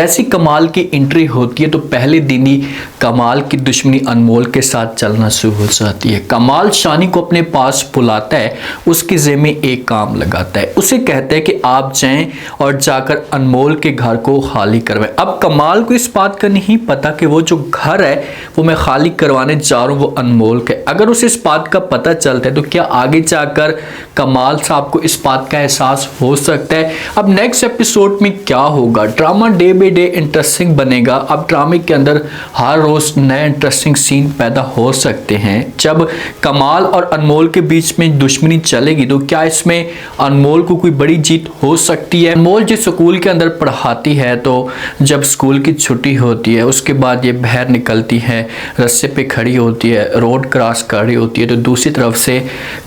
ऐसी कमाल की एंट्री होती है तो पहले दिन ही कमाल की दुश्मनी अनमोल के साथ चलना शुरू हो जाती है। कमाल शानी को अपने पास बुलाता है, उसके ज़िम्मे एक काम लगाता है, उसे कहता है कि आप जाएं और जाकर अनमोल के घर को खाली करवाएं। अब कमाल को इस बात का नहीं पता कि वो जो घर है वो मैं खाली करवाने जा रहा हूँ वो अनमोल का। अगर उसे इस बात का पता चलता है तो क्या आगे जाकर कमाल साहब को इस बात का एहसास हो सकता है। अब नेक्स्ट एपिसोड में क्या होगा, drama day by day interesting बनेगा। अब ड्रामे के अंदर हर रोज नए इंटरेस्टिंग सीन पैदा हो सकते हैं। जब कमाल और अनमोल के बीच में दुश्मनी चलेगी तो क्या इसमें अनमोल को कोई बड़ी जीत हो सकती है। अनमोल जो स्कूल के अंदर पढ़ाती है तो जब स्कूल की छुट्टी होती है उसके बाद ये बाहर निकलती है, रस्ते पे खड़ी होती है, रोड क्रॉस कर रही होती है तो दूसरी तरफ से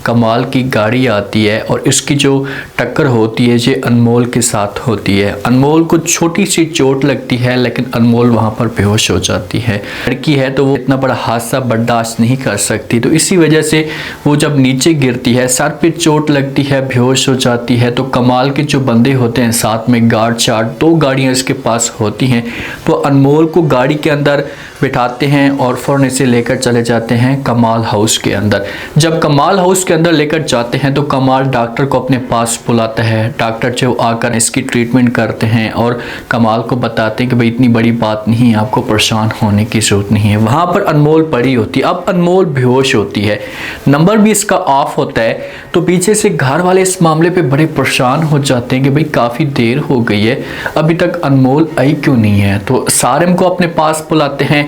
कमाल की गाड़ी आती है और इसकी जो टक्कर होती है ये अनमोल के साथ होती है। अनमोल को छोटी सी चोट लगती है लेकिन अनमोल वहां पर बेहोश हो जाती है। लड़की है तो वो इतना बड़ा हादसा बर्दाश्त नहीं कर सकती तो इसी वजह से वो जब नीचे गिरती है, सर पे चोट लगती है, बेहोश हो जाती है। तो कमाल के जो बंदे होते हैं साथ में गार्ड चार्ट, 2 गाड़ियां इसके पास होती हैं तो अनमोल को गाड़ी के अंदर बिठाते हैं और फौरन इसे लेकर चले जाते हैं कमाल हाउस के अंदर। जब कमाल हाउस के अंदर लेकर जाते हैं तो कमाल डॉक्टर को अपने पास बुलाता है। डॉक्टर जो आकर इसकी ट्रीटमेंट करते हैं और कमाल को बताते हैं कि भाई इतनी बड़ी बात नहीं है, आपको परेशान होने की जरूरत नहीं है। वहाँ पर अनमोल पड़ी होती है। अब अनमोल बेहोश होती है, नंबर भी इसका ऑफ होता है तो पीछे से घर वाले इस मामले पे बड़े परेशान हो जाते हैं कि भाई काफ़ी देर हो गई है, अभी तक अनमोल आई क्यों नहीं है। तो सारिम को अपने पास बुलाते हैं।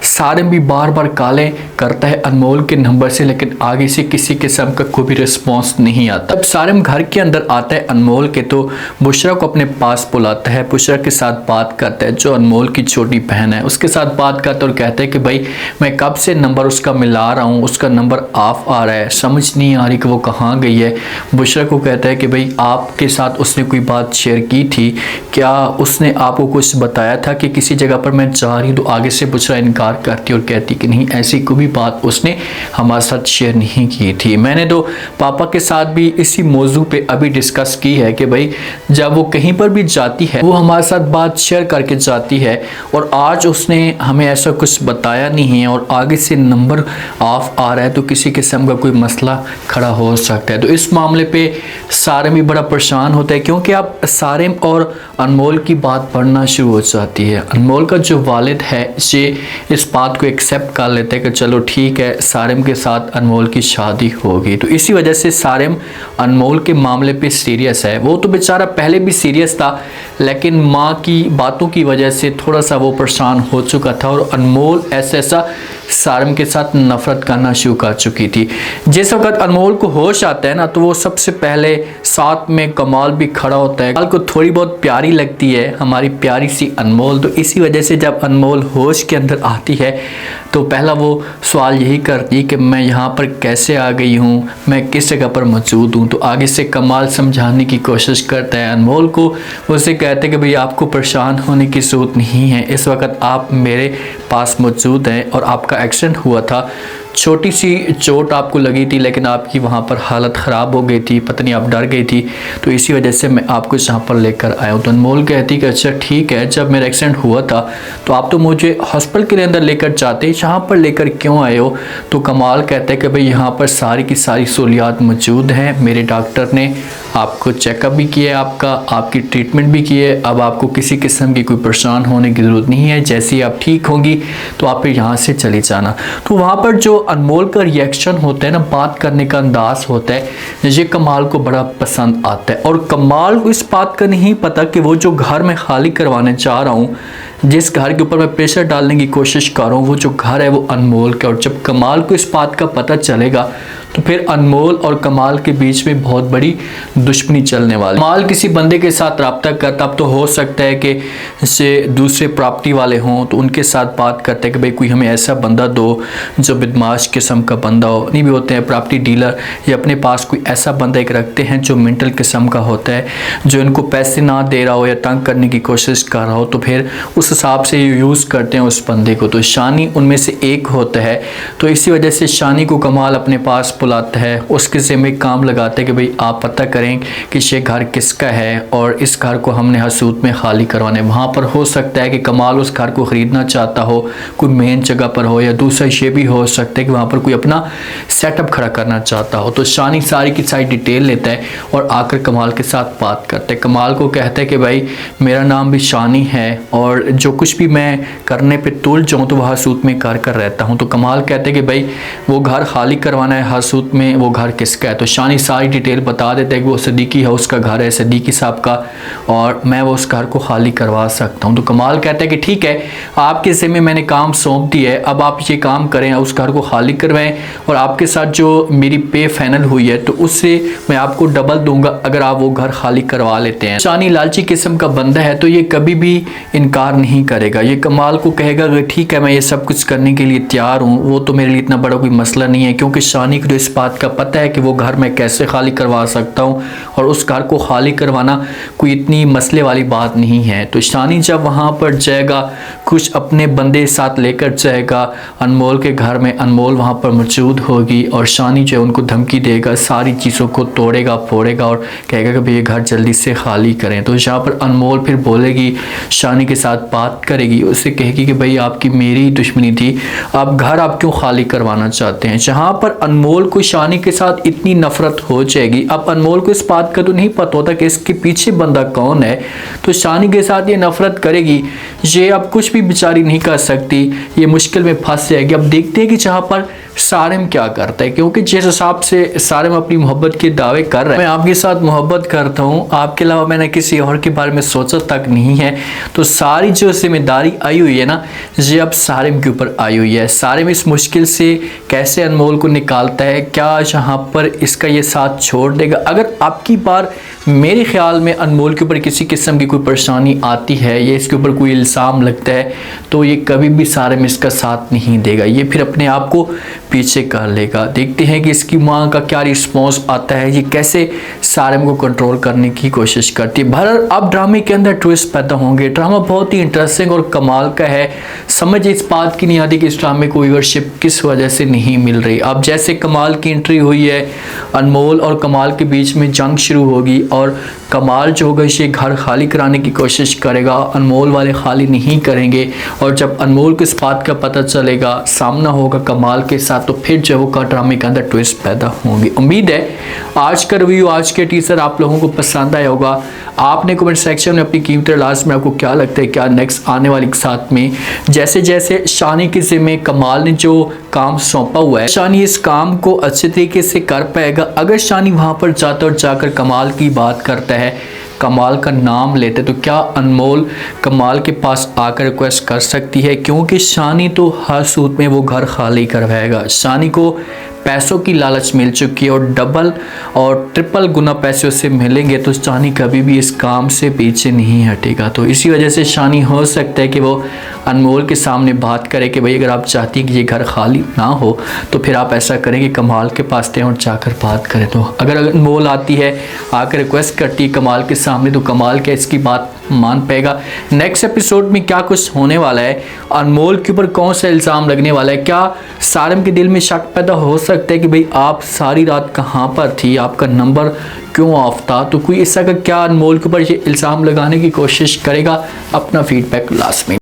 सारिम भी बार बार कॉलें करता है अनमोल के नंबर से लेकिन आगे से किसी किस्म का कोई भी रिस्पॉन्स नहीं आता। अब सारिम घर के अंदर आता है अनमोल के तो बुशरा को अपने पास बुलाता है, बुशरा के साथ बात करता है जो अनमोल की छोटी बहन है, उसके साथ बात करता है और कहता है कि भाई मैं कब से नंबर उसका मिला रहा हूँ, उसका नंबर ऑफ आ रहा है, समझ नहीं आ रही कि वो कहाँ गई है। बुशरा को कहता है कि भाई आपके साथ उसने कोई बात शेयर की थी क्या, उसने आपको कुछ बताया था कि किसी जगह पर मैं जा रही हूँ। तो आगे से बुशरा इनकार करती और कहती कि नहीं ऐसी कोई भी बात उसने हमारे साथ शेयर नहीं की थी। मैंने तो पापा के साथ भी इसी मौजू पे अभी डिस्कस की है कि भाई जब वो कहीं पर भी जाती है वो हमारे साथ बात शेयर करके जाती है और आज उसने हमें ऐसा कुछ बताया नहीं है और आगे से नंबर ऑफ आ रहा है तो किसी किस्म का कोई मसला खड़ा हो सकता है। तो इस मामले पे सारिम भी बड़ा परेशान होता है क्योंकि अब सारिम और अनमोल की बात बढ़ना शुरू हो जाती है। अनमोल का जो वालिद है ये इस बात को एक्सेप्ट कर लेते हैं कि चलो ठीक है सारिम के साथ अनमोल की शादी होगी। तो इसी वजह से सारिम अनमोल के मामले पे सीरियस है। वो तो बेचारा पहले भी सीरियस था लेकिन माँ की बातों की वजह से थोड़ा सा वो परेशान हो चुका था और अनमोल ऐसा सारिम के साथ नफरत करना शुरू कर चुकी थी। जिस वक्त अनमोल को होश आता है ना तो वो सबसे पहले साथ में कमाल भी खड़ा होता है। कमाल को थोड़ी बहुत प्यारी लगती है हमारी प्यारी सी अनमोल। तो इसी वजह से जब अनमोल होश के अंदर आती है तो पहला वो सवाल यही करती है कि मैं यहाँ पर कैसे आ गई हूँ, मैं किस जगह पर मौजूद हूँ। तो आगे से कमाल समझाने की कोशिश करता है अनमोल को, उसे कहते हैं कि भाई आपको परेशान होने की ज़रूरत नहीं है, इस वक्त आप मेरे पास मौजूद हैं और आपका एक्सीडेंट हुआ था, छोटी सी चोट आपको लगी थी लेकिन आपकी वहाँ पर हालत ख़राब हो गई थी, पता नहीं आप डर गई थी तो इसी वजह से मैं आपको यहाँ पर लेकर आया हूँ। तो अनमोल कहती कि अच्छा ठीक है, जब मेरा एक्सीडेंट हुआ था तो आप तो मुझे हॉस्पिटल के अंदर लेकर जाते, यहाँ पर लेकर क्यों आए हो। तो कमाल कहता है कि भाई यहाँ पर सारी की सारी सहूलियात मौजूद हैं, मेरे डॉक्टर ने आपको चेकअप भी किया, आपकी ट्रीटमेंट भी की है, अब आपको किसी किस्म की कोई परेशान होने की ज़रूरत नहीं है, जैसे ही आप ठीक होंगी तो आप यहाँ से चली जाना। तो वहाँ पर जो अनमोल का रिएक्शन होता है ना, बात करने का अंदाज होता है, ये कमाल को बड़ा पसंद आता है। और कमाल को इस बात का नहीं पता कि वो जो घर मैं खाली करवाने जा रहा हूँ, जिस घर के ऊपर मैं प्रेशर डालने की कोशिश कर रहा हूँ, वो जो घर है वो अनमोल का। और जब कमाल को इस बात का पता चलेगा तो फिर अनमोल और कमाल के बीच में बहुत बड़ी दुश्मनी चलने वाली। कमाल किसी बंदे के साथ रब्ता करता, अब तो हो सकता है कि इससे दूसरे प्रॉपर्टी वाले हों तो उनके साथ बात करते हैं कि भाई कोई हमें ऐसा बंदा दो जो बदमाश किस्म का बंदा हो। नहीं भी होते हैं प्रॉपर्टी डीलर या अपने पास कोई ऐसा बंदा एक रखते हैं जो मेंटल किस्म का होता है, जो इनको पैसे ना दे रहा हो या तंग करने की कोशिश कर रहा हो, तो फिर उस हिसाब से यूज़ करते हैं उस बंदे को। तो शानी उनमें से एक होता है। तो इसी वजह से शानी को कमाल अपने पास बुलाता है, उसके ज़िम्मे काम लगाता है कि भाई आप पता करें कि ये घर किसका है और इस घर को हमने हर सूरत में खाली करवाना है। वहाँ पर हो सकता है कि कमाल उस घर को ख़रीदना चाहता हो, कोई मेन जगह पर हो, या दूसरा ये भी हो सकता है कि वहाँ पर कोई अपना सेटअप खड़ा करना चाहता हो। तो शानी सारी की सारी डिटेल लेता है और आकर कमाल के साथ बात करता है। कमाल को कहता है कि भाई मेरा नाम भी शानी है और जो कुछ भी मैं करने पे तुल जाऊँ तो वह सूत में कर रहता हूँ। तो कमाल कहते हैं कि भाई वो घर खाली करवाना है, हर सूत में वो घर किसका है। तो शानी सारी डिटेल बता देता है कि वो सदीकी हाउस का घर है, सदीकी साहब का, और मैं वो उस घर को खाली करवा सकता हूँ। तो कमाल कहता है कि ठीक है, आपके ज़िम्मे मैंने काम सौंप दिया है, अब आप ये काम करें, उस घर को खाली करवाएं और आपके साथ जो मेरी पे फाइनल हुई है तो उससे मैं आपको डबल दूंगा अगर आप वो घर खाली करवा लेते हैं। शानी लालची किस्म का बंदा है तो ये कभी भी इनकार नहीं करेगा। ये कमाल को कहेगा कि ठीक है, मैं ये सब कुछ करने के लिए तैयार हूँ, वो तो मेरे लिए इतना बड़ा कोई मसला नहीं है, क्योंकि शानी को इस बात का पता है कि वो घर मैं कैसे खाली करवा सकता हूँ और उस घर को खाली करवाना कोई इतनी मसले वाली बात नहीं है। तो शानी जब वहाँ पर जाएगा, कुछ अपने बंदे साथ लेकर जाएगा अनमोल के घर में, अनमोल वहाँ पर मौजूद होगी और शानी जो है उनको धमकी देगा, सारी चीज़ों को तोड़ेगा फोड़ेगा और कहेगा कि भाई ये घर जल्दी से खाली करें। तो यहाँ पर अनमोल फिर बोलेगी, शानी के साथ बात करेगी, उससे कहेगी कि भाई आपकी मेरी दुश्मनी थी, आप घर आप क्यों खाली करवाना चाहते हैं। जहाँ पर अनमोल को शानी के साथ इतनी नफरत हो जाएगी, अब अनमोल को इस बात का तो नहीं पता होता कि इसके पीछे बंदा कौन है, तो शानी के साथ ये नफरत करेगी, ये अब कुछ भी बेचारी नहीं कर सकती, ये मुश्किल में फंस जाएगी। अब देखते हैं कि जहाँ पर सारिम क्या करता है, क्योंकि जिस हिसाब से सारिम अपनी मोहब्बत के दावे कर रहा है, मैं आपके साथ मोहब्बत करता हूँ, आपके अलावा मैंने किसी और के बारे में सोचा तक नहीं है, तो सारी जो जिम्मेदारी आई हुई है ना, ये अब सारिम के ऊपर आई हुई है। सारिम इस मुश्किल से कैसे अनमोल को निकालता है, क्या यहाँ पर इसका ये साथ छोड़ देगा। अगर आपकी बार मेरे ख्याल में अनमोल के ऊपर किसी किस्म की कोई परेशानी आती है या इसके ऊपर कोई इल्ज़ाम लगता है तो ये कभी भी सारिम इसका साथ नहीं देगा, ये फिर अपने आप को पीछे कर लेगा। देखते हैं कि इसकी माँ का क्या रिस्पॉन्स आता है, ये कैसे सारिम को कंट्रोल करने की कोशिश करती है। बहरहाल अब ड्रामे के अंदर ट्विस्ट पैदा होंगे। ड्रामा बहुत ही इंटरेस्टिंग और कमाल का है, समझ इस बात की नहीं आती कि इस ड्रामे को व्यूअरशिप किस वजह से नहीं मिल रही। अब जैसे कमाल की एंट्री हुई है, अनमोल और कमाल के बीच में जंग शुरू होगी और कमाल जो होगा ये घर खाली कराने की कोशिश करेगा, अनमोल वाले खाली नहीं करेंगे, और जब अनमोल को इस बात का पता चलेगा, सामना होगा कमाल के साथ, तो फिर जो वो ड्रामे के अंदर ट्विस्ट पैदा होंगे। उम्मीद है आज का रिव्यू, आज के टीजर आप लोगों को पसंद आया होगा। आपने कमेंट सेक्शन में अपनी कीमती लास्ट में आपको क्या लगता है, क्या नेक्स्ट आने वाले के साथ में जैसे जैसे शानी के ज़िम्मे कमाल ने जो काम सौंपा हुआ है, शानी इस काम को अच्छे तरीके से कर पाएगा। अगर शानी वहां पर जाता और जाकर कमाल की बात करता है, कमाल का नाम लेते, तो क्या अनमोल कमाल के पास आकर रिक्वेस्ट कर सकती है, क्योंकि शानी तो हर सूरत में वो घर खाली करवाएगा। शानी को पैसों की लालच मिल चुकी है और डबल और ट्रिपल गुना पैसे उससे मिलेंगे, तो शानी कभी भी इस काम से पीछे नहीं हटेगा। तो इसी वजह से शानी हो सकता है कि वो अनमोल के सामने बात करे कि भाई अगर आप चाहती हैं कि ये घर खाली ना हो तो फिर आप ऐसा करें कि कमाल के पास दें और जाकर बात करें। तो अगर अनमोल आती है, आकर रिक्वेस्ट करती है कमाल के सामने, तो कमाल क्या इसकी बात मान पाएगा। नेक्स्ट एपिसोड में क्या कुछ होने वाला है, अनमोल के ऊपर कौन सा इल्ज़ाम लगने वाला है, क्या सारिम के दिल में शक पैदा हो सकता है कि भाई आप सारी रात कहाँ पर थी, आपका नंबर क्यों ऑफ था, तो कोई ऐसा का क्या अनमोल के ऊपर ये इल्ज़ाम लगाने की कोशिश करेगा। अपना फीडबैक लास्ट में